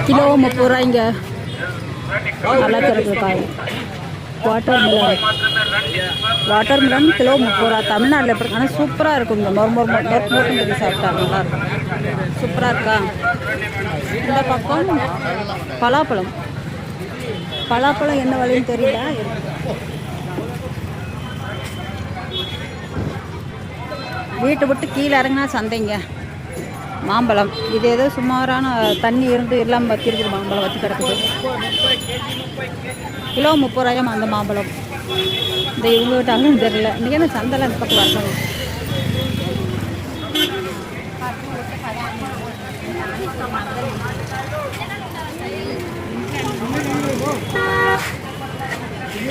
Kilo 30 ரூபாய்ங்க. நல்லா கிடக்குது காய். வாட்டர் மிலன் கிலோ 30 ரூபா. தமிழ்நாட்டில் எப்படி ஆனால் சூப்பராக இருக்கும். இந்த மொறுமொறுன்னு சாப்பிட்டா நல்லாயிருக்கும். சூப்பராக இருக்கா? இந்த பக்கம் பலாப்பழம். பலாப்பழம் என்ன விலைன்னு தெரியல. வீட்டை விட்டு கீழே இறங்கினா சந்தைங்க. மாம்பழம் இது ஏதோ சுமாரான தண்ணி இருந்து எல்லாம் வச்சிருக்குது. மாம்பழம் வச்சு கிடக்குது. கிலோ 30 ரூபாயாம் அந்த மாம்பழம். இந்த இவங்க விட்டாங்கன்னு தெரியல. இன்றைக்கி என்ன சந்தைலாம் இந்த பக்கம் வரணும்.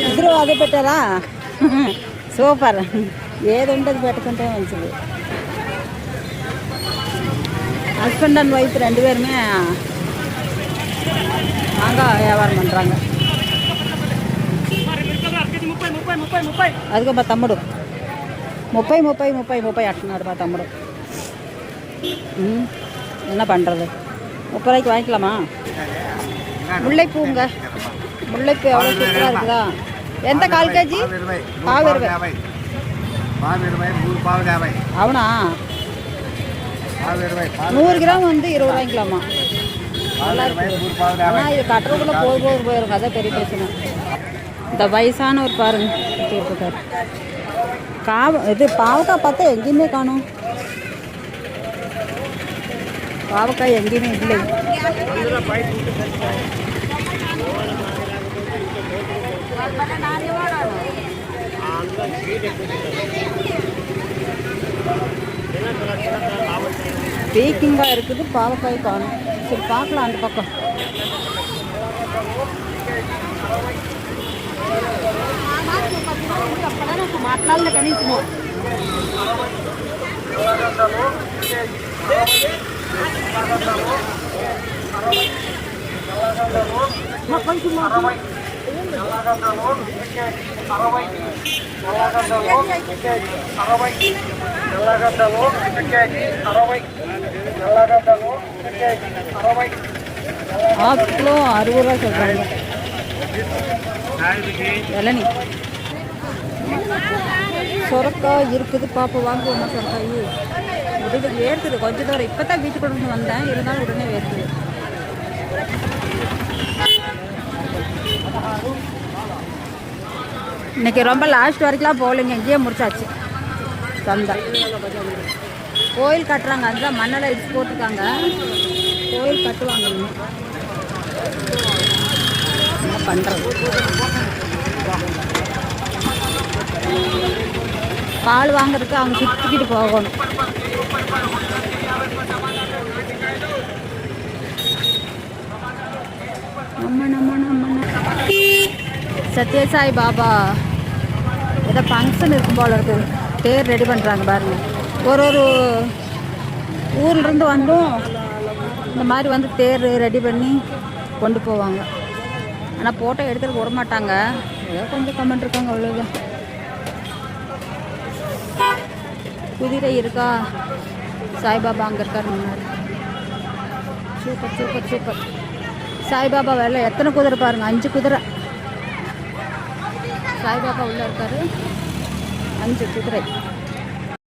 ఇద్దరు అదే పెట్టారా? సూపర్. ఏది ఉంటుంది పెట్టుకుంటే మంచిది. ஹஸ்பண்ட் அண்ட் ஒய்ஃப் 2 பேருமே மாங்காய் வியாபாரம் பண்ணுறாங்க. அதுக்கு తమ్ముడు 30 அட்டுனாருப்பா தம்முடு. என்ன பண்ணுறது? 30 ரூபாய்க்கு வாங்கிக்கலாமா? முல்லைப்பூங்க. முல்லைப்பூ எவ்வளோ சூப்பராக இருக்குதா? ఎంత 1/4 కేజీ? 20. అవునా? 100 கிராம் வந்து 20 ரூபாய்க்கலாமா? நல்லா இருக்கு. ஆனால் இது கட்டுறதுக்குள்ளே போயிடும். அதான் பெரிய பிரச்சனை. இந்த வயசான ஒரு பாருங்க இருக்காரு. இது பாவக்காய் பார்த்தா எங்கேயுமே காணும். பாவக்காய் எங்கேயுமே இல்லை. பேக்கிங்காக இருக்குது. பாவக்காய் காணும். சரி பார்க்கலாம் அந்த பக்கம். మాట్లాడలే కనీసం. ஆப்பிளோ 60 ரூபா சொல்கிறாங்க. இளநீ சொரக்காய் இருக்குது. பாப்பா வாங்குவோம்மா சொரக்காய். உடனே வேர்க்குது கொஞ்சம் தூரம். இப்போ தான் வீட்டுக்கு கொண்டு வந்தேன். இருந்தாலும் உடனே வேர்க்குது. இன்றைக்கி ரொம்ப லாஸ்ட் வரைக்கும்லாம் போகலைங்க. இங்கேயே முடிச்சாச்சு சந்தை. கோயில் கட்டுறாங்க. அதுதான் மண்ணெல்லாம் இடிச்சு போட்டிருக்காங்க. கோயில் கட்டுவாங்க. என்ன பண்ணுறது? பால் வாங்குறதுக்கு அவங்க சுற்றிக்கிட்டு போகணும். சத்யசாய் பாபா ஏதோ ஃபங்க்ஷன் இருக்கும் போல இருக்குது. தேர் ரெடி பண்ணுறாங்க பாருங்கள். ஒரு ஊர்லேருந்து வந்தும் இந்த மாதிரி வந்து தேர் ரெடி பண்ணி கொண்டு போவாங்க. ஆனால் ஃபோட்டோ எடுத்துகிட்டு விட மாட்டாங்க. ஏதோ கொஞ்சம் கமெண்ட் இருக்காங்க, அவ்வளோதான். குதிரை இருக்கா? சாய்பாபா அங்கே இருக்கார் முன்னாடி. சூப்பர். சாய்பாபா வேலை எத்தனை குதிரை பாருங்கள்? 5 குதிரை. சாய்பாபா உள்ளே இருக்காரு. 5 குதிரை.